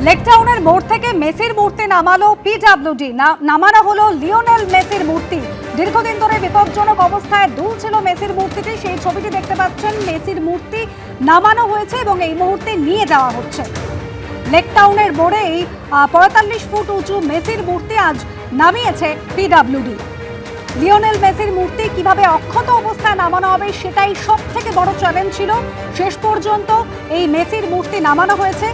লেকটাউনের মোড় থেকে মেসির মূর্তি নামালো পিডব্লিউডি। নামানো হলো লিওনেল মেসির মূর্তি। দীর্ঘদিন ধরে বিপজ্জনক অবস্থায় দুলছিল মেসির মূর্তিটি। সেই ছবিটি দেখতে পাচ্ছেন। মেসির মূর্তি নামানো হয়েছে এবং এই মুহূর্তে নিয়ে যাওয়া হচ্ছে। লেকটাউনের মোড়ে ৪৫ ফুট উঁচু মেসির মূর্তি আজ নামিয়েছে পিডব্লিউডি। লিওনেল মেসির মূর্তি কিভাবে অক্ষত অবস্থায় নামানো হবে সেটাই সব থেকে বড় চ্যালেঞ্জ ছিল। শেষ পর্যন্ত এই মেসির মূর্তি নামানো হয়েছে।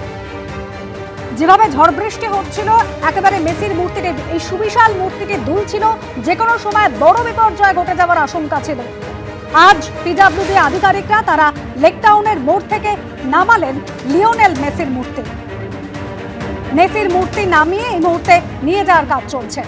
যেভাবে ঝড় বৃষ্টি হচ্ছিল, একেবারে মেসির মূর্তিটি, এই সুবিশাল মূর্তিটি দুলছিল। যে কোনো সময় বড় বিপর্যয় ঘটে যাওয়ার আশঙ্কা ছিল। আজ পিডব্লিউডি আধিকারিকরা তারা লেকটাউনের মোড় থেকে নামালেন লিওনেল মেসির মূর্তি। মেসির মূর্তি নামিয়ে এই মুহূর্তে নিয়ে যাওয়ার কাজ চলছে।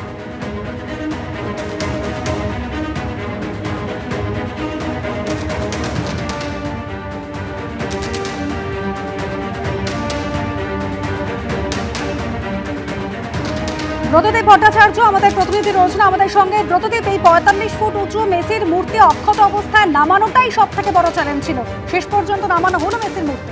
ব্রতদীপ ভট্টাচার্য আমাদের প্রতিনিধি রয়েছেন আমাদের সঙ্গে। ব্রতদীপ, এই ৪৫ ফুট উঁচু মেসির মূর্তি অক্ষত অবস্থায় নামানোটাই সব থেকে বড় চ্যালেঞ্জ ছিল। শেষ পর্যন্ত নামানো হলো মেসির মূর্তি।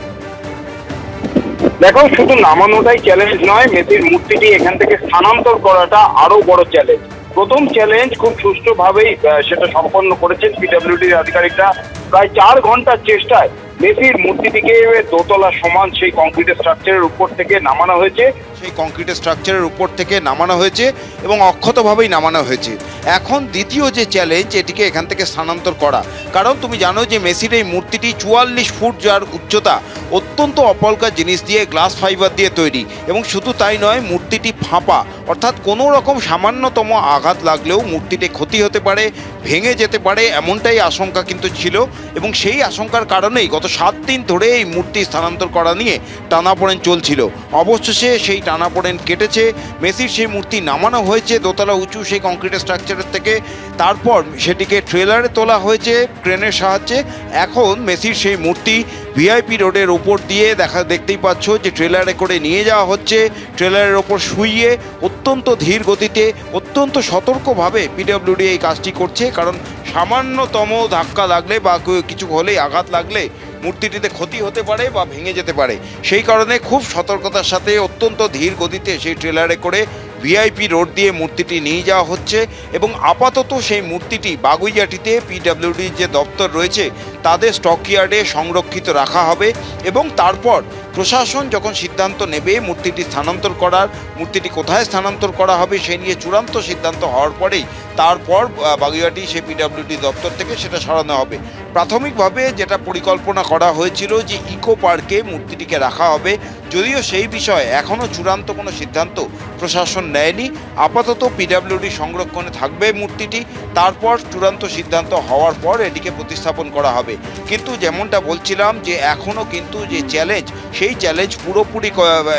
দেখো, শুধু নামানোটাই চ্যালেঞ্জ নয়, মেসির মূর্তিটি এখান থেকে স্থানান্তর করাটা আরো বড় চ্যালেঞ্জ। প্রথম চ্যালেঞ্জ খুব সুষ্ঠুভাবেই সেটা সম্পন্ন করেছেন পিডব্লিউডির আধিকারিকরা। প্রায় ৪ ঘন্টার চেষ্টায় মেসির মূর্তিটিকে দোতলা সমান সেই কংক্রিটের স্ট্রাকচারের উপর থেকে নামানো হয়েছে। সেই কংক্রিটের স্ট্রাকচারের উপর থেকে নামানো হয়েছে এবং অক্ষতভাবেই নামানো হয়েছে। এখন দ্বিতীয় যে চ্যালেঞ্জ, এটিকে এখান থেকে স্থানান্তর করা। কারণ তুমি জানো যে মেসির এই মূর্তিটি ৪৪ ফুট, যার উচ্চতা, অত্যন্ত অপলকা জিনিস দিয়ে, গ্লাস ফাইবার দিয়ে তৈরি। এবং শুধু তাই নয়, মূর্তিটি ফাঁপা, অর্থাৎ কোনো রকম সামান্যতম আঘাত লাগলেও মূর্তিটি ক্ষতি হতে পারে, ভেঙে যেতে পারে, এমনটাই আশঙ্কা কিন্তু ছিল। এবং সেই আশঙ্কার কারণেই গত ৭ দিন ধরে এই মূর্তি স্থানান্তর করা নিয়ে টানাপোড়েন চলছিল। অবশেষে সেই টানাপোড়েন কেটেছে। মেসির সেই মূর্তি নামানো হয়েছে দোতলা উঁচু সেই কংক্রিটের স্ট্রাকচারের থেকে। তারপর সেটিকে ট্রেলারে তোলা হয়েছে ক্রেনের সাহায্যে। এখন মেসির সেই মূর্তি ভিআইপি রোডের ওপর দিয়ে দেখতেই পাচ্ছ যে ট্রেলারে করে নিয়ে যাওয়া হচ্ছে। ট্রেলারের ওপর শুইয়ে অত্যন্ত ধীর গতিতে, অত্যন্ত সতর্কভাবে পিডব্লিউডি এই কাজটি করছে। কারণ সামান্যতম ধাক্কা লাগলে বা কিছু হলেই, আঘাত লাগলে মূর্তিটিতে ক্ষতি হতে পারে বা ভেঙে যেতে পারে। সেই কারণে খুব সতর্কতার সাথে অত্যন্ত ধীর গতিতে সেই ট্রেলারে করে ভিআইপি রোড দিয়ে মূর্তিটি নিয়ে যাওয়া হচ্ছে। এবং আপাতত সেই মূর্তিটি বাগুইআটিতে পিডব্লিউডির যে দপ্তর রয়েছে তাদের স্টকইয়ার্ডে সংরক্ষিত রাখা হবে। এবং তারপর প্রশাসন যখন সিদ্ধান্ত নেবে মূর্তিটি স্থানান্তর করার, মূর্তিটি কোথায় স্থানান্তর করা হবে সে নিয়ে চূড়ান্ত সিদ্ধান্ত হওয়ার পরেই তারপর বাগুইআটি সেই পিডব্লিউডি দপ্তর থেকে সেটা সরানো হবে। প্রাথমিকভাবে যেটা পরিকল্পনা করা হয়েছিল যে ইকো পার্কে মূর্তিটিকে রাখা হবে, যদিও সেই বিষয়ে এখনও চূড়ান্ত কোনো সিদ্ধান্ত প্রশাসন নেয়নি। আপাতত পিডব্লিউডি সংরক্ষণে থাকবে মূর্তিটি, তারপর চূড়ান্ত সিদ্ধান্ত হওয়ার পর এটিকে প্রতিস্থাপন করা হবে। কিন্তু যেমনটা বলছিলাম যে এখনও কিন্তু যে চ্যালেঞ্জ, সেই চ্যালেঞ্জ পুরোপুরি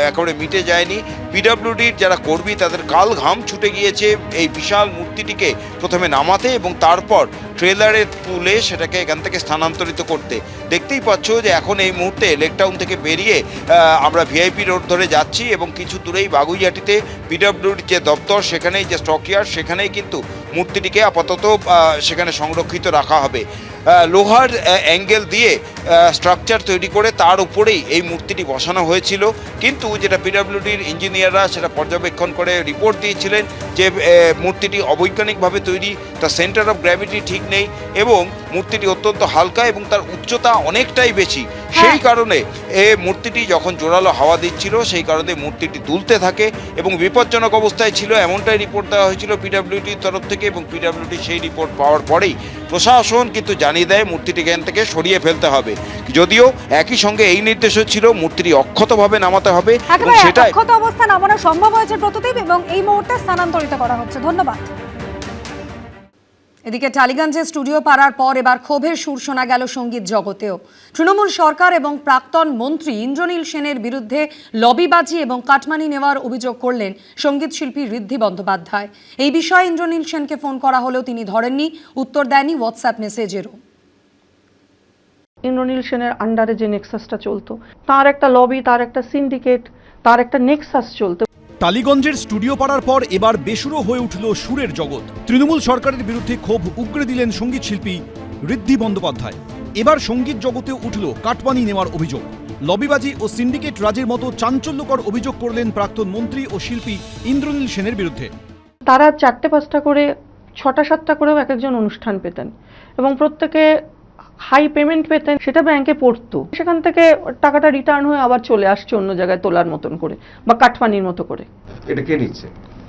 একেবারে মিটে যায়নি। পিডব্লিউডির যারা কর্মী তাদের কাল ঘাম ছুটে গিয়েছে এই বিশাল মূর্তিটিকে প্রথমে নামাতে এবং তারপর ট্রেলারে তুলে সেটাকে এখান থেকে স্থানান্তরিত করতে। দেখতেই পাচ্ছ যে এখন এই মুহূর্তে লেকটাউন থেকে বেরিয়ে আমরা ভিআইপি রোড ধরে যাচ্ছি এবং কিছু দূরেই বাগুইআটিতে পিডব্লিউডির যে দপ্তর, সেখানেই যে স্টকইয়ার্ড, সেখানেই কিন্তু মূর্তিটিকে আপাতত সেখানে সংরক্ষিত রাখা হবে। লোহার অ্যাঙ্গেল দিয়ে স্ট্রাকচার তৈরি করে তার উপরেই এই মূর্তিটি বসানো হয়েছিল। কিন্তু যেটা পিডব্লিউডির ইঞ্জিনিয়াররা সেটা পর্যবেক্ষণ করে রিপোর্ট দিয়েছিলেন যে মূর্তিটি অবৈজ্ঞানিকভাবে তৈরি, তার সেন্টার অফ গ্র্যাভিটি ঠিক নেই এবং মূর্তিটি অত্যন্ত হালকা এবং তার উচ্চতা অনেকটাই বেশি। সেই কারণে মূর্তিটি যখন জোরালো হাওয়া দিচ্ছিল সেই কারণে মূর্তিটি দুলতে থাকে এবং বিপজ্জনক অবস্থায় ছিল, এমনটাই রিপোর্ট দেওয়া হয়েছিল পিডব্লিউডির তরফ থেকে। এবং পিডব্লিউডি সেই রিপোর্ট পাওয়ার পরেই প্রশাসন কিন্তু জানিয়ে দেয় মূর্তিটি এখান থেকে সরিয়ে ফেলতে হবে। যদিও একই সঙ্গে এই নির্দেশও ছিল মূর্তিটি অক্ষতভাবে নামাতে হবে। সেটাই অক্ষত অবস্থা নামানো সম্ভব হয়েছে প্রতিদিন এবং এই মুহূর্তে স্থানান্তরিত করা হচ্ছে। ধন্যবাদ। এদিকে টালিগঞ্জে স্টুডিও পাড়ার পর এবার ক্ষোভের সুর শোনা গেল সঙ্গীত জগতেও। তৃণমূল সরকার এবং প্রাক্তন মন্ত্রী ইন্দ্রনীল সেনের বিরুদ্ধে লবিবাজি এবং কাটমানি নেওয়ার অভিযোগ করলেন সঙ্গীত শিল্পী ঋদ্ধি বন্দ্যোপাধ্যায়। এই বিষয়ে ইন্দ্রনীল সেনকে ফোন করা হলেও তিনি ধরেননি, উত্তর দেননি হোয়াটসঅ্যাপ মেসেজেরও। ইন্দ্রনীল সেনের আন্ডারে যে নেক্সাসটা চলতো, তার একটা লবি, তার একটা সিন্ডিকেট, তার একটা নেক্সাস চলতো। টালিগঞ্জের স্টুডিও পাড়ার পর এবার বেসুরো হয়ে উঠল সুরের জগৎ। তৃণমূল সরকারের বিরুদ্ধে ক্ষোভ উগরে দিলেন সঙ্গীত শিল্পী ঋদ্ধি বন্দ্যোপাধ্যায়। এবার সঙ্গীত জগতে উঠল কাটমানি নেওয়ার অভিযোগ। লবিবাজি ও সিন্ডিকেট রাজের মতো চাঞ্চল্যকর অভিযোগ করলেন প্রাক্তন মন্ত্রী ও শিল্পী ইন্দ্রনীল সেনের বিরুদ্ধে। তারা 4-5টা করে 6টা-7টা করেও এক একজন অনুষ্ঠান পেতেন এবং প্রত্যেকে হাই পেমেন্ট পেতেন, সেটা ব্যাংকে পড়তো, সেখান থেকে টাকাটা রিটার্ন হয়ে আবার চলে আসছে অন্য জায়গায় তোলার মতন করে বা কাটমানির মতো করে। এটা কে নিচ্ছে?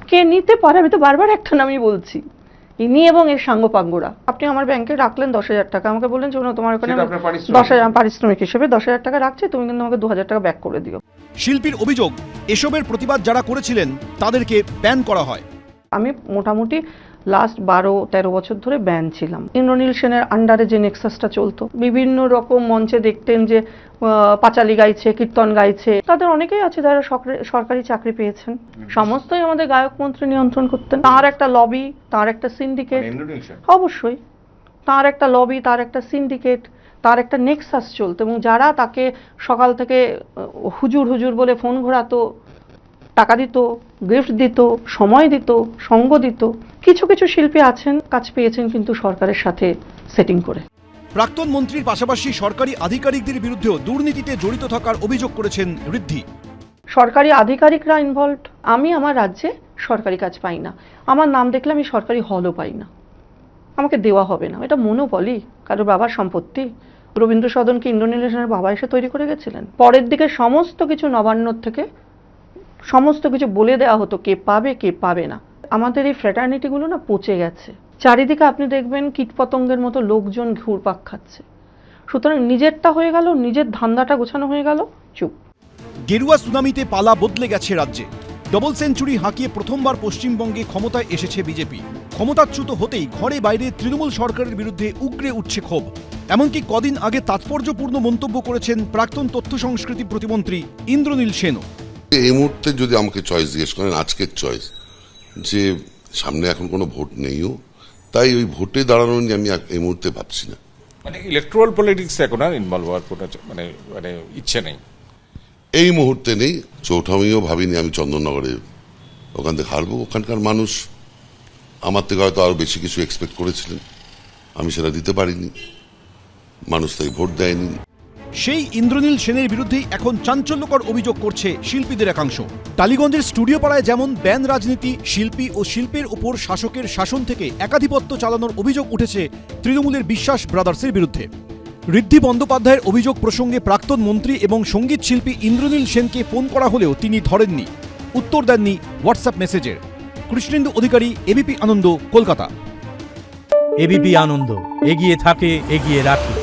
কে নিতে পারে? আমি তো বারবার একটা নামই বলছি, ইনি এবং এর সাঙ্গপাঙ্গরা। আপনি আমার ব্যাংকে রাখলেন 10,000 টাকা, আমাকে বললেন যে তোমার ওখানে 10,000 পারিশ্রমিক হিসেবে 10,000 টাকা রাখছে, তুমি কিন্তু আমাকে 2,000 টাকা ব্যাক করে দিও। শিল্পীর অভিযোগ, এসবের প্রতিবাদ যারা করেছিলেন তাদেরকে ব্যান করা হয়। আমি মোটামুটি লাস্ট 12-13 বছর ধরে ব্যান ছিলাম। ইন্দ্রনীল সেনের আন্ডারে যে নেক্সাসটা চলতো, বিভিন্ন রকম মঞ্চে দেখতেন যে পাঁচালি গাইছে, কীর্তন গাইছে, তাদের অনেকেই আছে যারা সরকারি চাকরি পেয়েছেন। সমস্তই আমাদের গায়ক মন্ত্রী নিয়ন্ত্রণ করতেন। তার একটা লবি, তার একটা সিন্ডিকেট, অবশ্যই তার একটা লবি, তার একটা সিন্ডিকেট, তার একটা নেক্সাস চলতো এবং যারা তাকে সকাল থেকে হুজুর হুজুর বলে ফোন ঘোরাতো, টাকা দিত, গিফট দিত, সময় দিত, সঙ্গ দিত। কিছু কিছু শিল্পী আছেন কাজ পেয়েছেন কিন্তু সরকারের সাথে সেটিং করে। প্রাক্তন মন্ত্রীর পাশাপাশি সরকারি আধিকারিকদের বিরুদ্ধেও দুর্নীতিতে জড়িত থাকার অভিযোগ করেছেন ঋদ্ধি। সরকারি আধিকারিকরা ইনভলভড। আমি আমার রাজ্যে সরকারি কাজ পাই না, আমার নাম দেখলে আমি সরকারি হলও পাই না, আমাকে দেওয়া হবে না। এটা মনোপলি, কারোর বাবার সম্পত্তি। রবীন্দ্র সদনকে ইন্দ্রনীল সেনের বাবা এসে তৈরি করে গেছিলেন। পরের দিকে সমস্ত কিছু নবান্নর থেকে সমস্ত কিছু বলে দেওয়া হতো কে পাবে কে পাবে না। আমাদের এই ফ্র্যাটার্নিটিগুলো না পচে গেছে। চারিদিকে আপনি দেখবেন কীটপতঙ্গের মতো লোকজন ঘুরপাক খাচ্ছে। সুতরাং নিজেরটা হয়ে গেল, নিজের ধান্দাটা গোছানো হয়ে গেল, চুপ। গেরুয়া সুনামিতে পালা বদলে গেছে রাজ্যে। ডবল সেঞ্চুরি হাঁকিয়ে প্রথমবার পশ্চিমবঙ্গে ক্ষমতায় এসেছে বিজেপি। ক্ষমতাচ্যুত হতেই ঘরে বাইরে তৃণমূল সরকারের বিরুদ্ধে উগরে উঠছে ক্ষোভ। এমনকি কদিন আগে তাৎপর্যপূর্ণ মন্তব্য করেছেন প্রাক্তন তথ্য সংস্কৃতি প্রতিমন্ত্রী ইন্দ্রনীল সেনও। এই মুহূর্তে যদি আমাকে চয়েস জিজ্ঞেস করেন, আজকের চয়েস, যে সামনে এখন কোনো ভোট নেইও, তাই ওই ভোটে দাঁড়ানো নিয়ে আমি এই মুহূর্তে ভাবছি না। মানে ইলেকট্রাল পলিটিক্স এখন আর ইনভলভ হওয়ার কোনো মানে ইচ্ছে নেই এই মুহূর্তে নেই। চৌঠামিও ভাবিনি আমি চন্দননগরে ওখান থেকে হারবো। ওখানকার মানুষ আমার থেকে হয়তো আরো বেশি কিছু এক্সপেক্ট করেছিলেন, আমি সেটা দিতে পারিনি, মানুষ তাই ভোট দেয়নি। সেই ইন্দ্রনীল সেনের বিরুদ্ধেই এখন চাঞ্চল্যকর অভিযোগ করছে শিল্পীদের একাংশ। টালিগঞ্জের স্টুডিও পাড়ায় যেমন ব্যান রাজনীতি, শিল্পী ও শিল্পের উপর শাসকের শাসন থেকে একাধিপত্য চালানোর অভিযোগ উঠেছে তৃণমূলের বিশ্বাস ব্রাদার্সের বিরুদ্ধে। ঋদ্ধি বন্দ্যোপাধ্যায়ের অভিযোগ প্রসঙ্গে প্রাক্তন মন্ত্রী এবং সঙ্গীত শিল্পী ইন্দ্রনীল সেনকে ফোন করা হলেও তিনি ধরেননি, উত্তর দেননি হোয়াটসঅ্যাপ মেসেজের। কৃষ্ণেন্দু অধিকারী, এবিপি আনন্দ, কলকাতা। এবিপি আনন্দ, এগিয়ে থাকে, এগিয়ে রাখে।